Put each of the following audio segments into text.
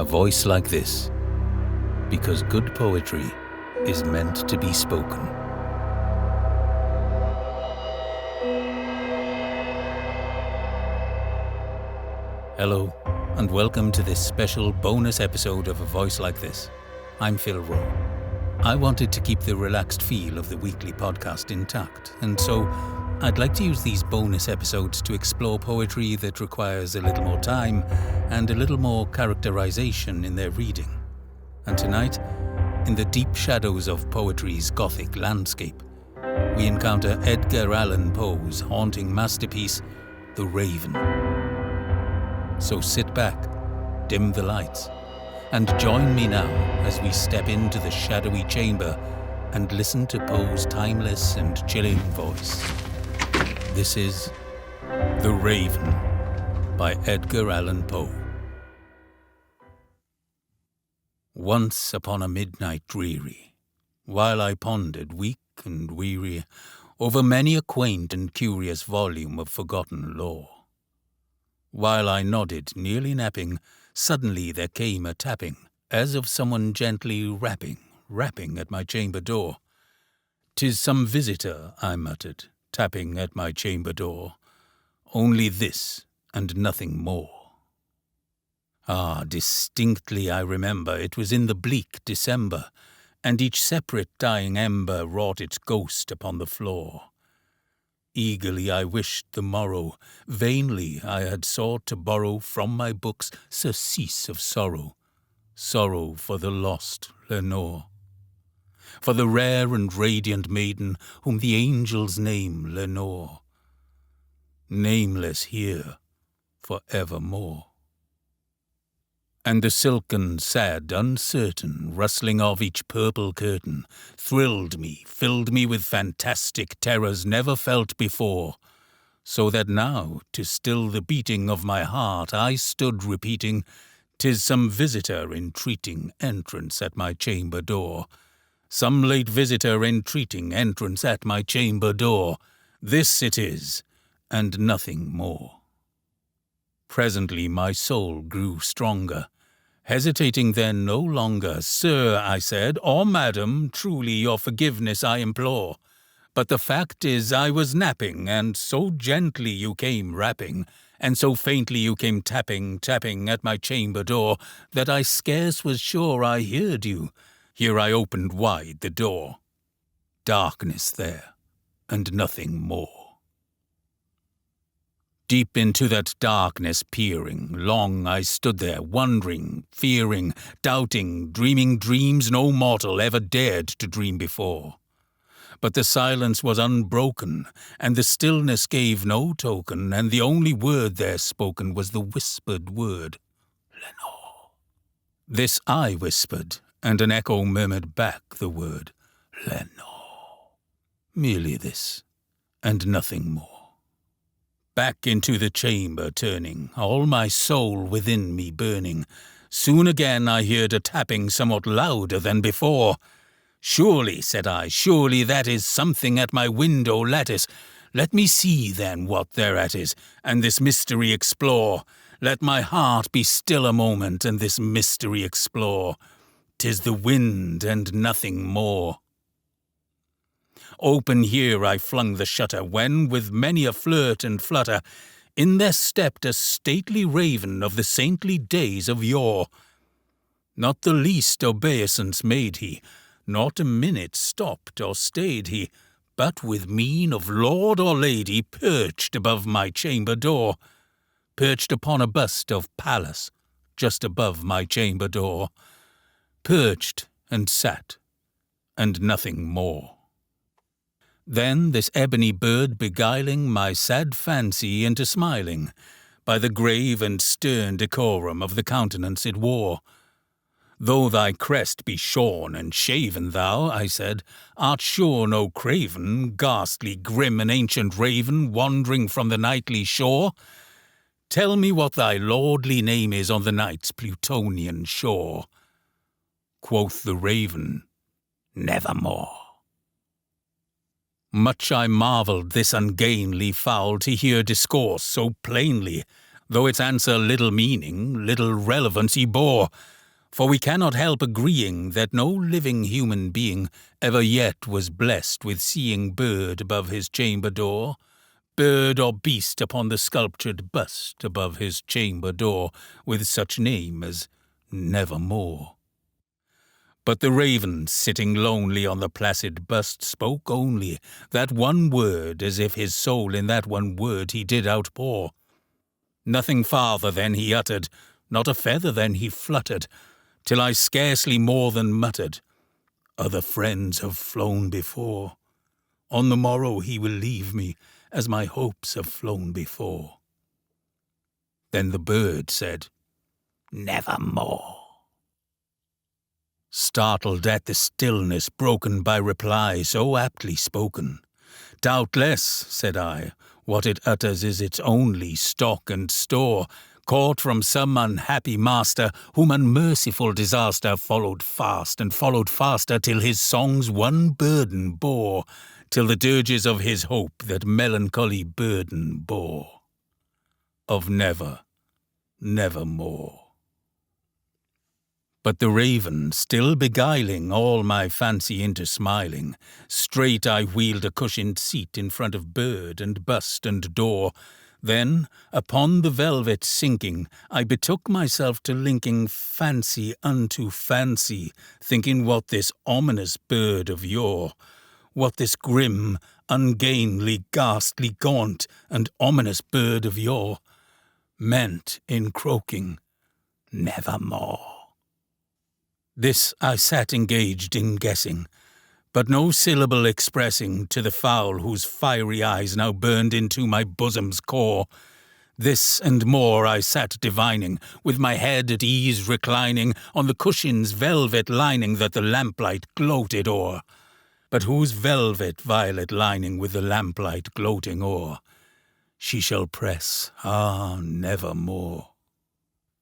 A voice like this, because good poetry is meant to be spoken. Hello, and welcome to this special bonus episode of A Voice Like This. I'm Phil Rowe. I wanted to keep the relaxed feel of the weekly podcast intact, and so I'd like to use these bonus episodes to explore poetry that requires a little more time and a little more characterization in their reading. And tonight, in the deep shadows of poetry's Gothic landscape, we encounter Edgar Allan Poe's haunting masterpiece, The Raven. So sit back, dim the lights, and join me now as we step into the shadowy chamber and listen to Poe's timeless and chilling voice. This is The Raven by Edgar Allan Poe. Once upon a midnight dreary, while I pondered, weak and weary, over many a quaint and curious volume of forgotten lore. While I nodded, nearly napping, suddenly there came a tapping, as of someone gently rapping at my chamber door. "'Tis some visitor," I muttered, tapping at my chamber door. "Only this, and nothing more." Ah, distinctly I remember, it was in the bleak December, and each separate dying ember wrought its ghost upon the floor. Eagerly I wished the morrow, vainly I had sought to borrow from my books surcease of sorrow for the lost Lenore, for the rare and radiant maiden whom the angels name Lenore, nameless here for evermore. And the silken, sad, uncertain rustling of each purple curtain thrilled me, filled me with fantastic terrors never felt before, so that now, to still the beating of my heart, I stood repeating, "'Tis some visitor entreating entrance at my chamber door. Some late visitor entreating entrance at my chamber door. This it is, and nothing more." Presently my soul grew stronger. Hesitating then no longer, "Sir," I said, "or madam, truly your forgiveness I implore. But the fact is I was napping, and so gently you came rapping, and so faintly you came tapping at my chamber door, that I scarce was sure I heard you. Here I opened wide the door. Darkness there, and nothing more." Deep into that darkness peering, long I stood there, wondering, fearing, doubting, dreaming dreams no mortal ever dared to dream before. But the silence was unbroken, and the stillness gave no token, and the only word there spoken was the whispered word, "Lenore." This I whispered, and an echo murmured back the word, "Lenore." Merely this, and nothing more. Back into the chamber turning, all my soul within me burning, soon again I heard a tapping somewhat louder than before. "Surely," said I, "surely that is something at my window lattice. Let me see then what thereat is, and this mystery explore. Let my heart be still a moment, and this mystery explore. 'Tis the wind, and nothing more." Open here I flung the shutter, when, with many a flirt and flutter, in there stepped a stately raven of the saintly days of yore. Not the least obeisance made he, not a minute stopped or stayed he, but with mien of lord or lady perched above my chamber door, perched upon a bust of Pallas just above my chamber door, perched and sat, and nothing more. Then this ebony bird beguiling my sad fancy into smiling, by the grave and stern decorum of the countenance it wore. "Though thy crest be shorn and shaven, thou," I said, "art sure no craven, ghastly, grim, and ancient raven, wandering from the nightly shore? Tell me what thy lordly name is on the night's Plutonian shore." Quoth the raven, "Nevermore." Much I marvelled this ungainly fowl to hear discourse so plainly, though its answer little meaning, little relevancy bore. For we cannot help agreeing that no living human being ever yet was blessed with seeing bird above his chamber door, bird or beast upon the sculptured bust above his chamber door, with such name as Nevermore. But the raven, sitting lonely on the placid bust, spoke only that one word, as if his soul in that one word he did outpour. Nothing farther than he uttered, not a feather than he fluttered, till I scarcely more than muttered, "Other friends have flown before. On the morrow he will leave me, as my hopes have flown before." Then the bird said, "Nevermore." Startled at the stillness broken by reply so aptly spoken, "Doubtless," said I, "what it utters is its only stock and store, caught from some unhappy master, whom unmerciful disaster followed fast and followed faster, till his songs one burden bore, till the dirges of his hope that melancholy burden bore, of never, nevermore." But the raven, still beguiling all my fancy into smiling, straight I wheeled a cushioned seat in front of bird and bust and door. Then, upon the velvet sinking, I betook myself to linking fancy unto fancy, thinking what this ominous bird of yore, what this grim, ungainly, ghastly, gaunt, and ominous bird of yore meant in croaking "Nevermore." This I sat engaged in guessing, but no syllable expressing to the fowl whose fiery eyes now burned into my bosom's core. This and more I sat divining, with my head at ease reclining on the cushion's velvet lining that the lamplight gloated o'er, but whose velvet violet lining with the lamplight gloating o'er she shall press, nevermore.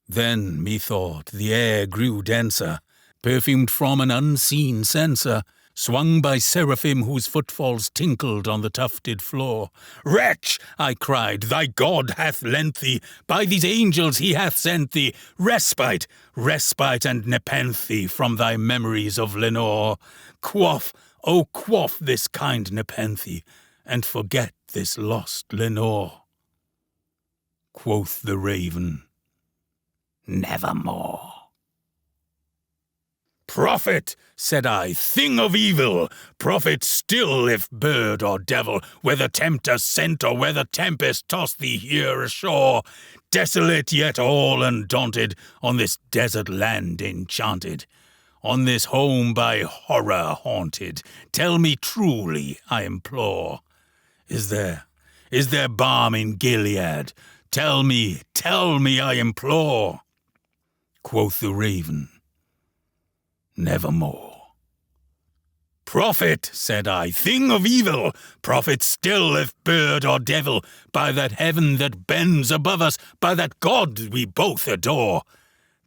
Then, methought, the air grew denser, perfumed from an unseen censer, swung by seraphim whose footfalls tinkled on the tufted floor. "Wretch," I cried, "thy God hath lent thee, by these angels he hath sent thee, respite, respite and nepenthe from thy memories of Lenore. Quaff, oh quaff this kind nepenthe, and forget this lost Lenore." Quoth the raven, "Nevermore." "Prophet," said I, "thing of evil, prophet still if bird or devil, whether tempter sent or whether tempest tossed thee here ashore, desolate yet all undaunted, on this desert land enchanted, on this home by horror haunted, tell me truly, I implore, is there balm in Gilead? Tell me, I implore." Quoth the raven, "Nevermore." "Prophet," said I, "thing of evil, prophet still if bird or devil, by that heaven that bends above us, by that God we both adore,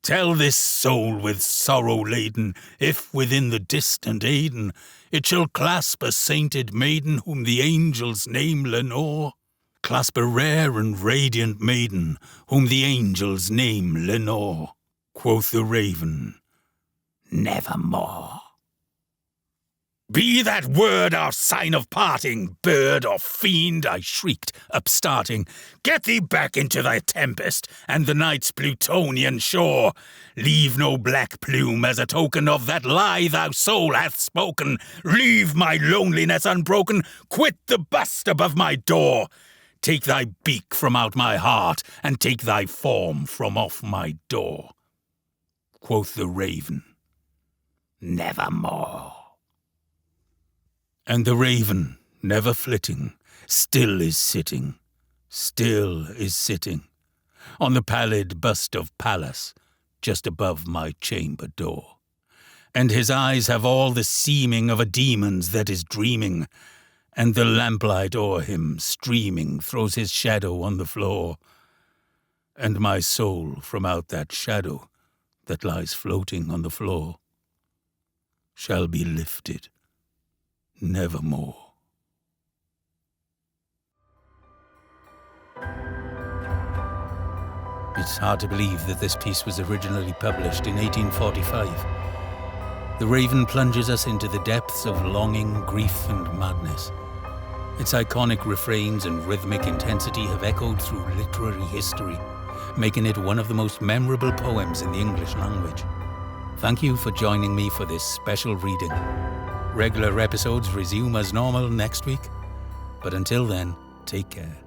tell this soul with sorrow laden, if within the distant Aidenn it shall clasp a sainted maiden whom the angels name Lenore, clasp a rare and radiant maiden whom the angels name Lenore." Quoth the raven, "Nevermore." "Be that word our sign of parting, bird or fiend," I shrieked, upstarting. "Get thee back into thy tempest, and the night's Plutonian shore. Leave no black plume as a token of that lie thou soul hath spoken. Leave my loneliness unbroken, quit the bust above my door. Take thy beak from out my heart, and take thy form from off my door." Quoth the raven, "Nevermore." And the raven, never flitting, still is sitting on the pallid bust of Pallas, just above my chamber door. And his eyes have all the seeming of a demon's that is dreaming, and the lamplight o'er him, streaming, throws his shadow on the floor. And my soul from out that shadow that lies floating on the floor shall be lifted nevermore. It's hard to believe that this piece was originally published in 1845. The Raven plunges us into the depths of longing, grief, and madness. Its iconic refrains and rhythmic intensity have echoed through literary history, making it one of the most memorable poems in the English language. Thank you for joining me for this special reading. Regular episodes resume as normal next week, but until then, take care.